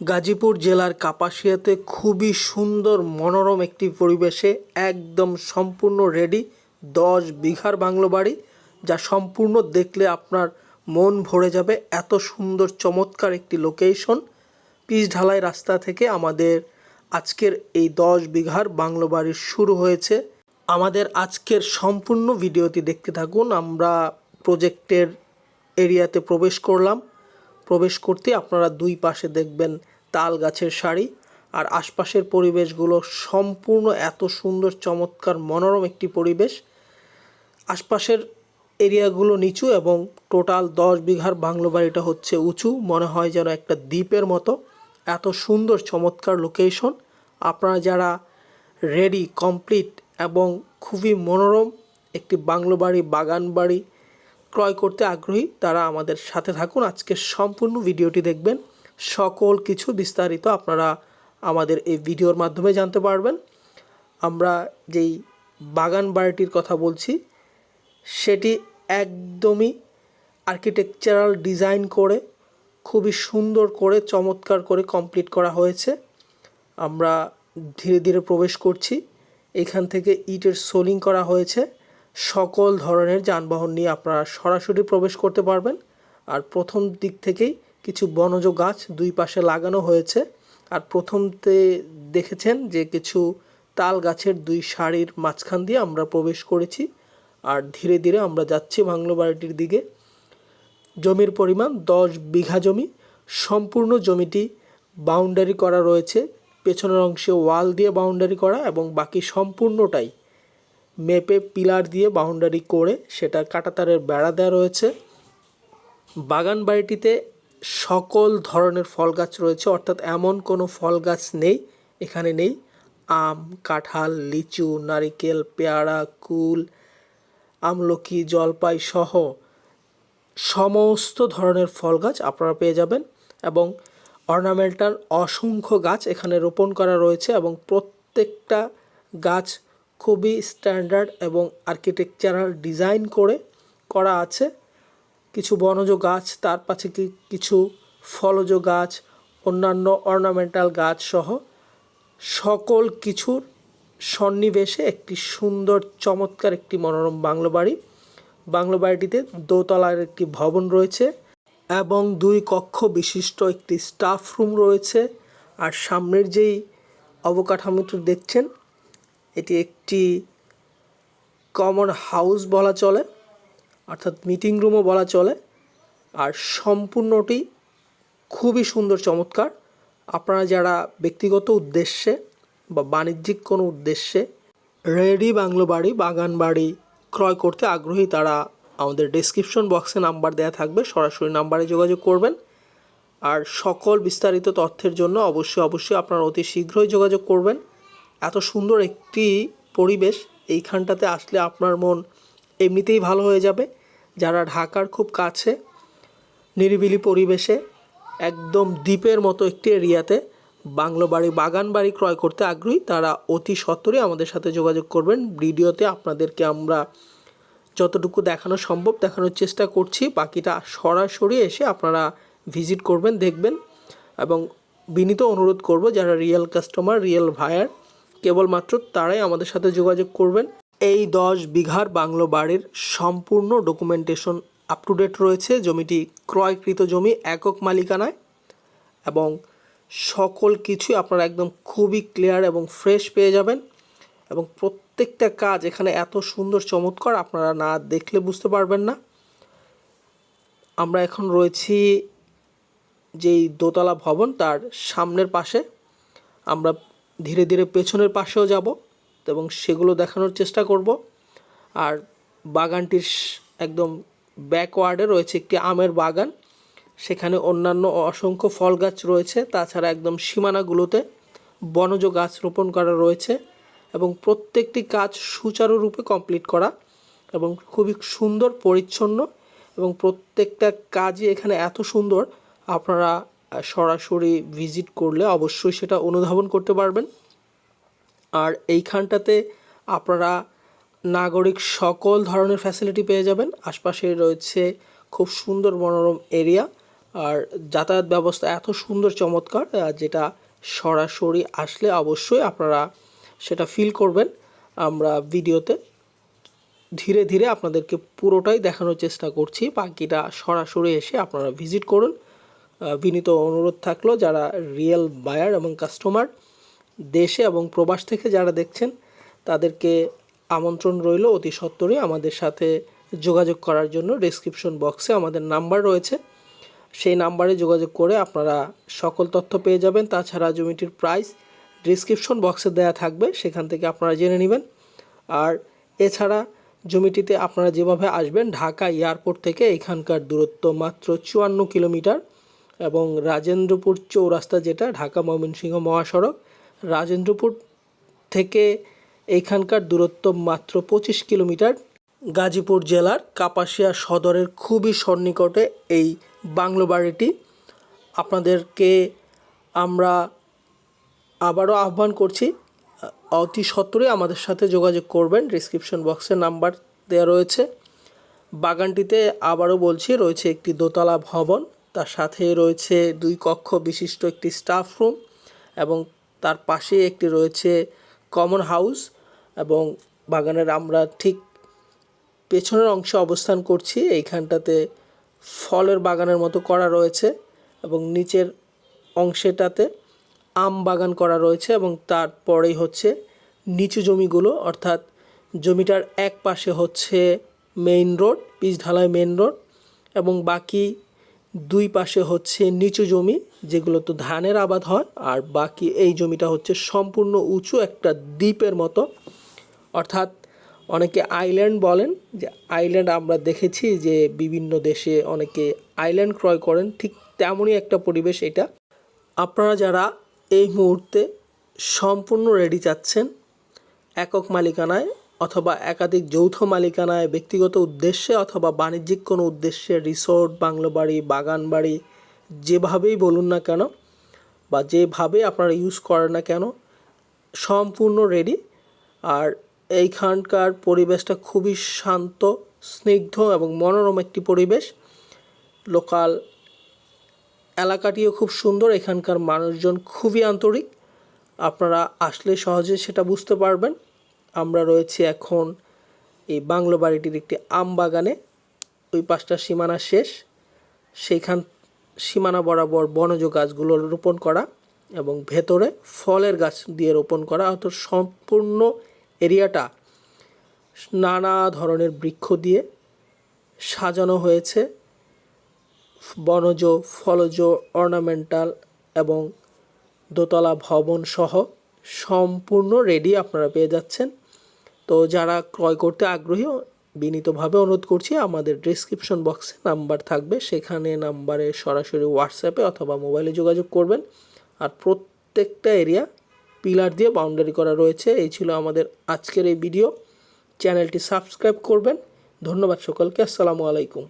গাজীপুর জেলার কাপাসিয়াতে খুবই সুন্দর মনোরম একটি পরিবেশে একদম সম্পূর্ণ রেডি 10 বিঘার বাংলো বাড়ি, যা সম্পূর্ণ দেখলে আপনার মন ভরে যাবে। এত সুন্দর চমৎকার একটি লোকেশন। পিচ ঢালাই রাস্তা থেকে আমাদের আজকের এই 10 বিঘার বাংলো বাড়ি শুরু হয়েছে। আমাদের আজকের সম্পূর্ণ ভিডিওটি দেখতে থাকুন। আমরা প্রজেক্টের এরিয়াতে প্রবেশ করলাম। প্রবেশ করতে আপনারা দুই পাশে দেখবেন তাল গাছের সারি, আর আশপাশের পরিবেশগুলো সম্পূর্ণ এত সুন্দর চমৎকার মনোরম একটি পরিবেশ। আশপাশের এরিয়াগুলো নিচু এবং টোটাল 10 বিঘার বাংলো বাড়িটা হচ্ছে উঁচু, মনে হয় যেন একটা দ্বীপের মতো। এত সুন্দর চমৎকার লোকেশন। আপনারা যারা রেডি কমপ্লিট এবং খুবই মনোরম একটি বাংলো বাড়ি বাগান বাড়ি ক্রয় করতে আগ্রহী, তারা আমাদের সাথে থাকুন। আজকে সম্পূর্ণ ভিডিওটি দেখবেন। সকল কিছু বিস্তারিত আপনারা আমাদের এই ভিডিওর মাধ্যমে জানতে পারবেন। আমরা যেই বাগান বাড়িটির কথা বলছি সেটি একদমই আর্কিটেকচারাল ডিজাইন করে খুবই সুন্দর করে চমৎকার করে কমপ্লিট করা হয়েছে। আমরা ধীরে ধীরে প্রবেশ করছি। এখান থেকে ইটের সোলিং করা হয়েছে। সকল ধরনের যানবাহন নিয়ে আপনারা সরাসরি প্রবেশ করতে পারবেন। আর প্রথম দিক থেকেই কিছু বনজ গাছ দুই পাশে লাগানো হয়েছে। আর প্রথমতে দেখেছেন যে কিছু তাল গাছের দুই সারির মাঝখান দিয়ে আমরা প্রবেশ করেছি। আর ধীরে ধীরে আমরা যাচ্ছি বাংলো বাড়িটির দিকে। জমির পরিমাণ 10 বিঘা জমি। সম্পূর্ণ জমিটি বাউন্ডারি করা রয়েছে, পেছনের অংশে ওয়াল দিয়ে বাউন্ডারি করা এবং বাকি সম্পূর্ণটাই মেপে পিলার দিয়ে বাউন্ডারি করে সেটা কাঁটাতারের বেড়া দেওয়া রয়েছে। বাগান বাড়িটিতে সকল ধরনের ফল গাছ রয়েছে, অর্থাৎ এমন কোনো ফল গাছ নেই এখানে নেই। আম, কাঁঠাল, লিচু, নারিকেল, পেয়ারা, কুল, আমলকি, জলপাই সহ সমস্ত ধরনের ফল গাছ আপনারা পেয়ে যাবেন। এবং অর্নামেন্টাল অসংখ্য গাছ এখানে রোপণ করা রয়েছে এবং প্রত্যেকটা গাছ খুবই স্ট্যান্ডার্ড এবং আর্কিটেকচারাল ডিজাইন করে করা আছে। কিছু বনজ গাছ, তার পাশে কিছু ফলজ গাছ, অন্যান্য অর্নামেন্টাল গাছ সহ সকল কিছুর সন্নিবেশে একটি সুন্দর চমৎকার একটি মনোরম বাংলো বাড়ি। বাংলো বাড়িটিতে দোতলার একটি ভবন রয়েছে এবং 2 কক্ষ বিশিষ্ট একটি স্টাফ রুম রয়েছে। আর সামনের যেই অবকাঠামোটি দেখছেন এটি একটি কমন হাউস বলা চলে, অর্থাৎ মিটিং রুমও বলা চলে। আর সম্পূর্ণটি খুবই সুন্দর চমৎকার। আপনারা যারা ব্যক্তিগত উদ্দেশ্যে বা বাণিজ্যিক কোনো উদ্দেশ্যে রেডি বাংলো বাড়ি বাগান বাড়ি ক্রয় করতে আগ্রহী, তারা আমাদের ডেসক্রিপশন বক্সে নাম্বার দেওয়া থাকবে, সরাসরি নাম্বারে যোগাযোগ করবেন। আর সকল বিস্তারিত তথ্যের জন্য অবশ্যই আপনারা অতি শীঘ্রই যোগাযোগ করবেন। এত সুন্দর একটি পরিবেশ, এইখানটাতে আসলে আপনার মন এমনিতেই ভালো হয়ে যাবে। যারা ঢাকার খুব কাছে নিরিবিলি পরিবেশে একদম দ্বীপের মতো একটি এরিয়াতে বাংলো বাড়ি বাগান বাড়ি ক্রয় করতে আগ্রহী, তারা অতি সত্বরই আমাদের সাথে যোগাযোগ করবেন। ভিডিওতে আপনাদেরকে আমরা যতটুকু দেখানো সম্ভব দেখানোর চেষ্টা করছি, বাকিটা সরাসরি এসে আপনারা ভিজিট করবেন, দেখবেন। এবং বিনীত অনুরোধ করব, যারা রিয়েল কাস্টমার রিয়েল ভায়ার কেবলমাত্র তারাই আমাদের সাথে যোগাযোগ করবেন। এই 10 বিঘার বাংলো বাড়ির সম্পূর্ণ ডকুমেন্টেশন আপ টু ডেট রয়েছে। জমিটি ক্রয়কৃত জমি, একক মালিকানায়, এবং সকল কিছুই আপনারা একদম খুবই ক্লিয়ার এবং ফ্রেশ পেয়ে যাবেন। এবং প্রত্যেকটা কাজ এখানে এত সুন্দর চমৎকার, আপনারা না দেখলে বুঝতে পারবেন না। আমরা এখন রয়েছি যেই দোতলা ভবন তার সামনের পাশে। আমরা ধীরে ধীরে পেছনের পাশেও যাব এবং সেগুলো দেখানোর চেষ্টা করব। আর বাগানটির একদম ব্যাকওয়ার্ডে রয়েছে একটি আমের বাগান, সেখানে অন্যান্য অসংখ্য ফল গাছ রয়েছে। তাছাড়া একদম সীমানাগুলোতে বনজ গাছ রোপণ করা রয়েছে এবং প্রত্যেকটি কাজ সুচারুরূপে কমপ্লিট করা এবং খুবই সুন্দর পরিচ্ছন্ন। এবং প্রত্যেকটা কাজই এখানে এত সুন্দর, আপনারা সরাসরি ভিজিট করলে অবশ্যই সেটা অনুধাবন করতে পারবেন। আর এইখানটাতে আপনারা নাগরিক সকল ধরনের ফ্যাসিলিটি পেয়ে যাবেন। আশপাশে রয়েছে খুব সুন্দর মনোরম এরিয়া। আর যাতায়াত ব্যবস্থা এত সুন্দর চমৎকার, যেটা সরাসরি আসলে অবশ্যই আপনারা সেটা ফিল করবেন। আমরা ভিডিওতে ধীরে ধীরে আপনাদেরকে পুরোটাই দেখানোর চেষ্টা করছি, বাকিটা সরাসরি এসে আপনারা ভিজিট করুন। বিনীত অনুরোধ থাকলো যারা রিয়েল বায়ার এবং কাস্টমার দেশে এবং প্রবাস থেকে যারা দেখছেন তাদেরকে আমন্ত্রণ রইল অতি সত্বরই আমাদের সাথে যোগাযোগ করার জন্য। ডেসক্রিপশন বক্সে আমাদের নাম্বার রয়েছে, সেই নাম্বারে যোগাযোগ করে আপনারা সকল তথ্য পেয়ে যাবেন। তাছাড়া জমিটির প্রাইস ডেসক্রিপশন বক্সে দেয়া থাকবে, সেখান থেকে আপনারা জেনে নেবেন। আর এছাড়া জমিটিতে আপনারা যেভাবে আসবেন, ঢাকা এয়ারপোর্ট থেকে এখানকার দূরত্ব মাত্র 54 কিলোমিটার এবং রাজেন্দ্রপুর চৌরাস্তা, যেটা ঢাকা ময়মনসিংহ মহাসড়ক, রাজেন্দ্রপুর থেকে এইখানকার দূরত্ব মাত্র 25 কিলোমিটার। গাজীপুর জেলার কাপাসিয়া সদরের খুবই সন্নিকটে এই বাংলো বাড়িটি। আপনাদেরকে আমরা আবারও আহ্বান করছি, অতি সত্বরই আমাদের সাথে যোগাযোগ করবেন। ডেসক্রিপশন বক্সে নাম্বার দেওয়া রয়েছে। বাগানটিতে আবারও বলছি রয়েছে একটি দোতলা ভবন, তার সাথে রয়েছে 2 কক্ষ বিশিষ্ট একটি স্টাফ রুম এবং তার পাশে একটি রয়েছে কমন হাউস। এবং বাগানের আমরা ঠিক পেছনের অংশে অবস্থান করছি, এইখানটাতে ফলের বাগানের মতো করা রয়েছে এবং নিচের অংশেটাতে আম বাগান করা রয়েছে এবং তারপরেই হচ্ছে নিচু জমিগুলো, অর্থাৎ জমিটার এক পাশে হচ্ছে মেইন রোড, পিচ ঢালাই মেইন রোড, এবং বাকি 2 পাশে হচ্ছে নিচু জমি যেগুলো তো ধানের আবাদ হয়। আর বাকি এই জমিটা হচ্ছে সম্পূর্ণ উঁচু একটা দ্বীপের মতো, অর্থাৎ অনেকে আইল্যান্ড বলেন, যে আইল্যান্ড আমরা দেখেছি যে বিভিন্ন দেশে অনেকে আইল্যান্ড ক্রয় করেন, ঠিক তেমনই একটা পরিবেশ এটা। আপনারা যারা এই মুহূর্তে সম্পূর্ণ রেডি চাচ্ছেন, একক মালিকানায় অথবা একাধিক যৌথ মালিকানায়, ব্যক্তিগত উদ্দেশ্যে অথবা বাণিজ্যিক কোনো উদ্দেশ্যে, রিসোর্ট, বাংলো বাড়ি, বাগান বাড়ি, যেভাবেই বলুন না কেন বা যেভাবে আপনারা ইউজ করেন না কেন, সম্পূর্ণ রেডি। আর এইখানকার পরিবেশটা খুবই শান্ত, স্নিগ্ধ এবং মনোরম একটি পরিবেশ। লোকাল এলাকাটিও খুব সুন্দর, এখানকার মানুষজন খুবই আন্তরিক, আপনারা আসলে সহজে সেটা বুঝতে পারবেন। আমরা রয়েছি এখন এই বাংলো বাড়িটির একটি আম বাগানে, ওই পাশটা সীমানা শেষ, সেইখান সীমানা বরাবর বনজ গাছগুলো রোপণ করা এবং ভেতরে ফলের গাছ দিয়ে রোপণ করা, অর্থাৎ সম্পূর্ণ এরিয়াটা নানা ধরনের বৃক্ষ দিয়ে সাজানো হয়েছে, বনজ, ফলজ, অর্নামেন্টাল এবং দোতলা ভবন সহ সম্পূর্ণ রেডি আপনারা পেয়ে যাচ্ছেন। তো যারা ক্রয় করতে আগ্রহী, বিনীতভাবে অনুরোধ করছি আমাদের ডেসক্রিপশন বক্সে নাম্বার থাকবে, সেখানে নাম্বারে সরাসরি হোয়াটসঅ্যাপে অথবা মোবাইলে যোগাযোগ করবেন। আর প্রত্যেকটা এরিয়া পিলার দিয়ে বাউন্ডারি করা রয়েছে। এই ছিল আমাদের আজকের এই ভিডিও। চ্যানেলটি সাবস্ক্রাইব করবেন। ধন্যবাদ সকলকে। আসসালামু আলাইকুম।